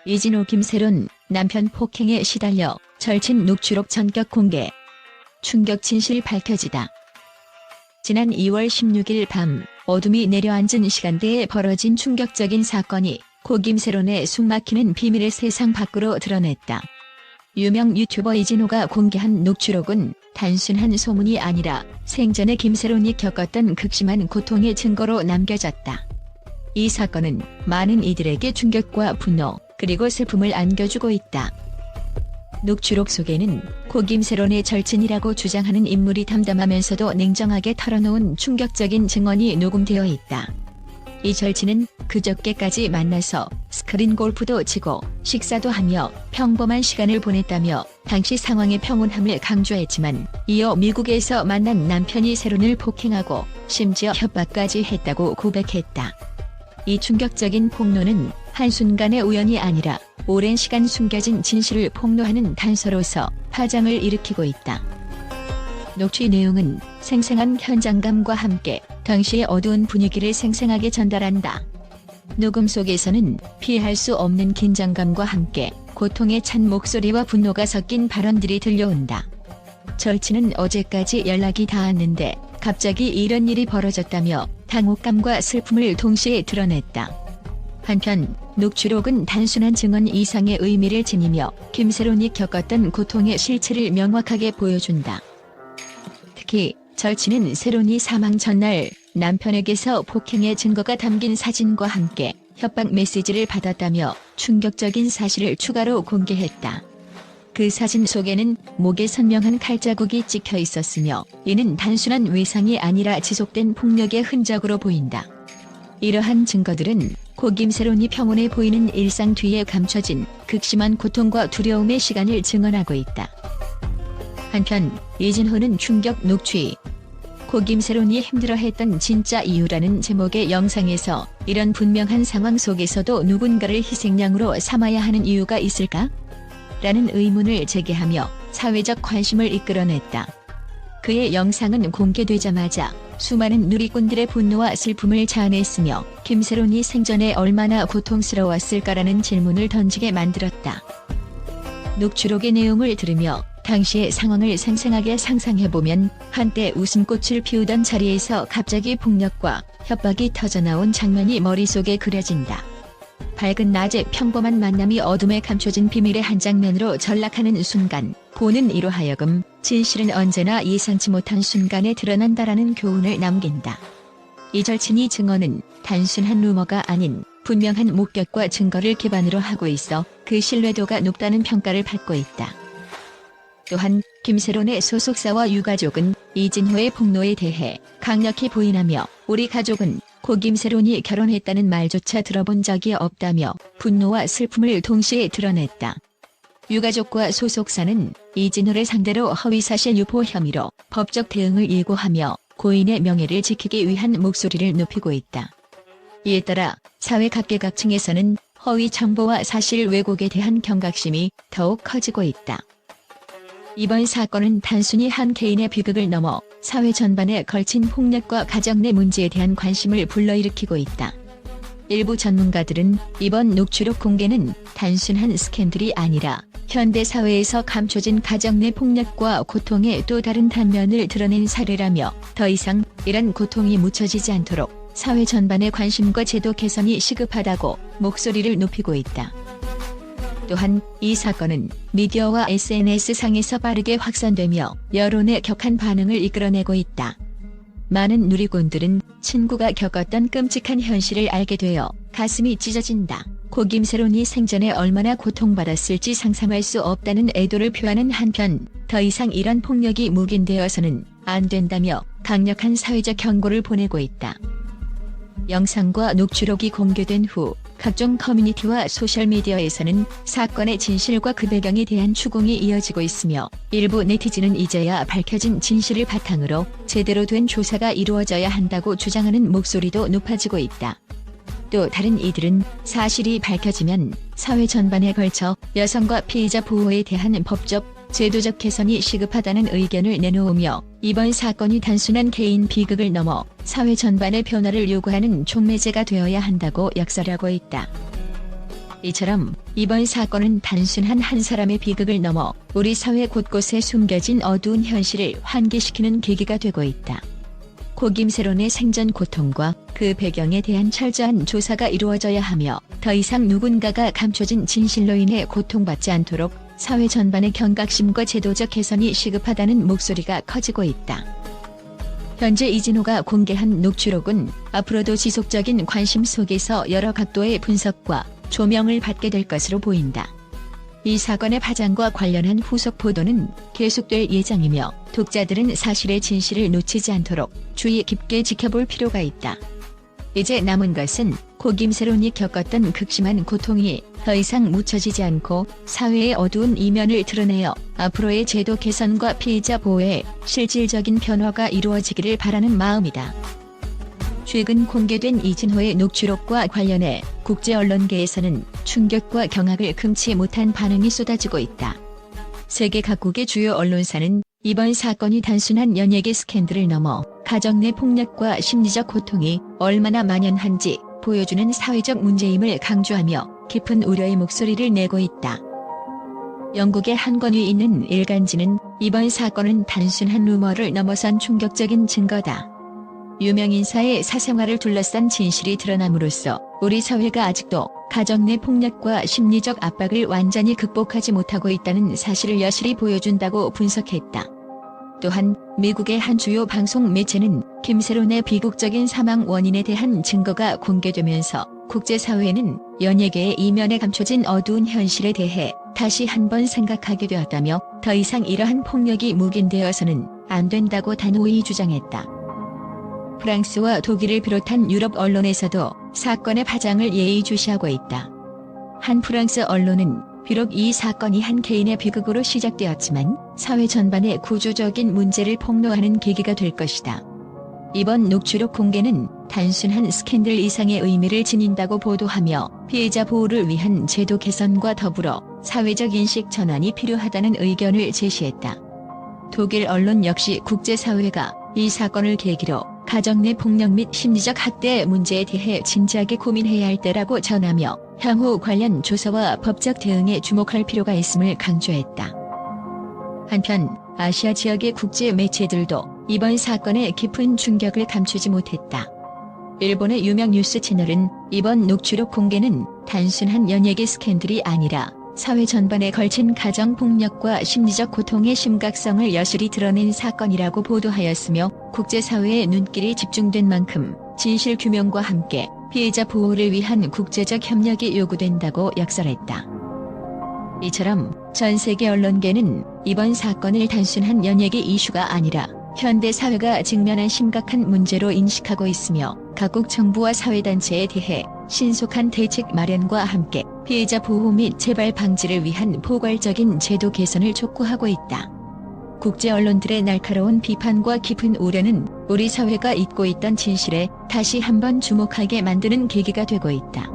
이진호 김세론 남편 폭행에 시달려 절친 녹취록 전격 공개. 충격 진실 밝혀지다. 지난 2월 16일 밤 어둠이 내려앉은 시간대에 벌어진 충격적인 사건이 고 김세론의 숨막히는 비밀을 세상 밖으로 드러냈다. 유명 유튜버 이진호가 공개한 녹취록은 단순한 소문이 아니라 생전에 김세론이 겪었던 극심한 고통의 증거로 남겨졌다. 이 사건은 많은 이들에게 충격과 분노, 그리고 슬픔을 안겨주고 있다. 녹취록 속에는 고 김세론의 절친이라고 주장하는 인물이 담담하면서도 냉정하게 털어놓은 충격적인 증언이 녹음되어 있다. 이 절친은 그저께까지 만나서 스크린 골프도 치고 식사도 하며 평범한 시간을 보냈다며 당시 상황의 평온함을 강조했지만 이어 미국에서 만난 남편이 세론을 폭행하고 심지어 협박까지 했다고 고백했다. 이 충격적인 폭로는 한순간의 우연이 아니라 오랜 시간 숨겨진 진실을 폭로하는 단서로서 파장을 일으키고 있다. 녹취 내용은 생생한 현장감과 함께 당시의 어두운 분위기를 생생하게 전달한다. 녹음 속에서는 피할 수 없는 긴장감과 함께 고통에 찬 목소리와 분노가 섞인 발언들이 들려온다. 절친은 어제까지 연락이 닿았는데 갑자기 이런 일이 벌어졌다며 당혹감과 슬픔을 동시에 드러냈다. 한편 녹취록은 단순한 증언 이상의 의미를 지니며 김세론이 겪었던 고통의 실체를 명확하게 보여준다. 특히 절친은 세론이 사망 전날 남편에게서 폭행의 증거가 담긴 사진과 함께 협박 메시지를 받았다며 충격적인 사실을 추가로 공개했다. 그 사진 속에는 목에 선명한 칼자국이 찍혀 있었으며 이는 단순한 외상이 아니라 지속된 폭력의 흔적으로 보인다. 이러한 증거들은 고 김세론이 평온해 보이는 일상 뒤에 감춰진 극심한 고통과 두려움의 시간을 증언하고 있다. 한편 이진호는 충격 녹취. 고 김세론이 힘들어했던 진짜 이유라는 제목의 영상에서 이런 분명한 상황 속에서도 누군가를 희생양으로 삼아야 하는 이유가 있을까? 라는 의문을 제기하며 사회적 관심을 이끌어냈다. 그의 영상은 공개되자마자 수많은 누리꾼들의 분노와 슬픔을 자아냈으며 김세론이 생전에 얼마나 고통스러웠을까라는 질문을 던지게 만들었다. 녹취록의 내용을 들으며 당시의 상황을 생생하게 상상해보면 한때 웃음꽃을 피우던 자리에서 갑자기 폭력과 협박이 터져나온 장면이 머릿속에 그려진다. 밝은 낮의 평범한 만남이 어둠에 감춰진 비밀의 한 장면으로 전락하는 순간, 보는 이로 하여금 진실은 언제나 예상치 못한 순간에 드러난다라는 교훈을 남긴다. 이 절친이 증언은 단순한 루머가 아닌 분명한 목격과 증거를 기반으로 하고 있어 그 신뢰도가 높다는 평가를 받고 있다. 또한 김세론의 소속사와 유가족은 이진호의 폭로에 대해 강력히 부인하며 우리 가족은 고 김세론이 결혼했다는 말조차 들어본 적이 없다며 분노와 슬픔을 동시에 드러냈다. 유가족과 소속사는 이진호를 상대로 허위사실 유포 혐의로 법적 대응을 예고하며 고인의 명예를 지키기 위한 목소리를 높이고 있다. 이에 따라 사회 각계각층에서는 허위 정보와 사실 왜곡에 대한 경각심이 더욱 커지고 있다. 이번 사건은 단순히 한 개인의 비극을 넘어 사회 전반에 걸친 폭력과 가정 내 문제에 대한 관심을 불러일으키고 있다. 일부 전문가들은 이번 녹취록 공개는 단순한 스캔들이 아니라 현대 사회에서 감춰진 가정 내 폭력과 고통의 또 다른 단면을 드러낸 사례라며 더 이상 이런 고통이 묻혀지지 않도록 사회 전반의 관심과 제도 개선이 시급하다고 목소리를 높이고 있다. 또한 이 사건은 미디어와 SNS상에서 빠르게 확산되며 여론의 격한 반응을 이끌어내고 있다. 많은 누리꾼들은 친구가 겪었던 끔찍한 현실을 알게 되어 가슴이 찢어진다. 고 김세론이 생전에 얼마나 고통받았을지 상상할 수 없다는 애도를 표하는 한편 더 이상 이런 폭력이 묵인되어서는 안 된다며 강력한 사회적 경고를 보내고 있다. 영상과 녹취록이 공개된 후 각종 커뮤니티와 소셜미디어에서는 사건의 진실과 그 배경에 대한 추궁이 이어지고 있으며 일부 네티즌은 이제야 밝혀진 진실을 바탕으로 제대로 된 조사가 이루어져야 한다고 주장하는 목소리도 높아지고 있다. 또 다른 이들은 사실이 밝혀지면 사회 전반에 걸쳐 여성과 피해자 보호에 대한 법적, 제도적 개선이 시급하다는 의견을 내놓으며 이번 사건이 단순한 개인 비극을 넘어 사회 전반의 변화를 요구하는 촉매제가 되어야 한다고 역설하고 있다. 이처럼 이번 사건은 단순한 한 사람의 비극을 넘어 우리 사회 곳곳에 숨겨진 어두운 현실을 환기시키는 계기가 되고 있다. 고 김세론의 생전 고통과 그 배경에 대한 철저한 조사가 이루어져야 하며 더 이상 누군가가 감춰진 진실로 인해 고통받지 않도록 사회 전반의 경각심과 제도적 개선이 시급하다는 목소리가 커지고 있다. 현재 이진호가 공개한 녹취록은 앞으로도 지속적인 관심 속에서 여러 각도의 분석과 조명을 받게 될 것으로 보인다. 이 사건의 파장과 관련한 후속 보도는 계속될 예정이며 독자들은 사실의 진실을 놓치지 않도록 주의 깊게 지켜볼 필요가 있다. 이제 남은 것은 고 김세론이 겪었던 극심한 고통이 더 이상 묻혀지지 않고 사회의 어두운 이면을 드러내어 앞으로의 제도 개선과 피해자 보호에 실질적인 변화가 이루어지기를 바라는 마음이다. 최근 공개된 이진호의 녹취록과 관련해 국제 언론계에서는 충격과 경악을 금치 못한 반응이 쏟아지고 있다. 세계 각국의 주요 언론사는 이번 사건이 단순한 연예계 스캔들을 넘어 가정 내 폭력과 심리적 고통이 얼마나 만연한지 보여주는 사회적 문제임을 강조하며 깊은 우려의 목소리를 내고 있다. 영국의 한 권위 있는 일간지는 이번 사건은 단순한 루머를 넘어선 충격적인 증거다. 유명인사의 사생활을 둘러싼 진실이 드러남으로써 우리 사회가 아직도 가정 내 폭력과 심리적 압박을 완전히 극복하지 못하고 있다는 사실을 여실히 보여준다고 분석했다. 또한 미국의 한 주요 방송 매체는 김세론의 비극적인 사망 원인에 대한 증거가 공개되면서 국제사회는 연예계의 이면에 감춰진 어두운 현실에 대해 다시 한번 생각하게 되었다며 더 이상 이러한 폭력이 묵인되어서는 안 된다고 단호히 주장했다. 프랑스와 독일을 비롯한 유럽 언론에서도 사건의 파장을 예의주시하고 있다. 한 프랑스 언론은 비록 이 사건이 한 개인의 비극으로 시작되었지만 사회 전반의 구조적인 문제를 폭로하는 계기가 될 것이다. 이번 녹취록 공개는 단순한 스캔들 이상의 의미를 지닌다고 보도하며 피해자 보호를 위한 제도 개선과 더불어 사회적 인식 전환이 필요하다는 의견을 제시했다. 독일 언론 역시 국제사회가 이 사건을 계기로 가정 내 폭력 및 심리적 학대 문제에 대해 진지하게 고민해야 할 때라고 전하며 향후 관련 조사와 법적 대응에 주목할 필요가 있음을 강조했다. 한편 아시아 지역의 국제 매체들도 이번 사건의 깊은 충격을 감추지 못했다. 일본의 유명 뉴스 채널은 이번 녹취록 공개는 단순한 연예계 스캔들이 아니라 사회 전반에 걸친 가정폭력과 심리적 고통의 심각성을 여실히 드러낸 사건이라고 보도하였으며 국제사회의 눈길이 집중된 만큼 진실 규명과 함께 피해자 보호를 위한 국제적 협력이 요구된다고 역설했다. 이처럼 전 세계 언론계는 이번 사건을 단순한 연예계 이슈가 아니라 현대 사회가 직면한 심각한 문제로 인식하고 있으며 각국 정부와 사회단체에 대해 신속한 대책 마련과 함께 피해자 보호 및 재발 방지를 위한 포괄적인 제도 개선을 촉구하고 있다. 국제 언론들의 날카로운 비판과 깊은 우려는 우리 사회가 잊고 있던 진실에 다시 한번 주목하게 만드는 계기가 되고 있다.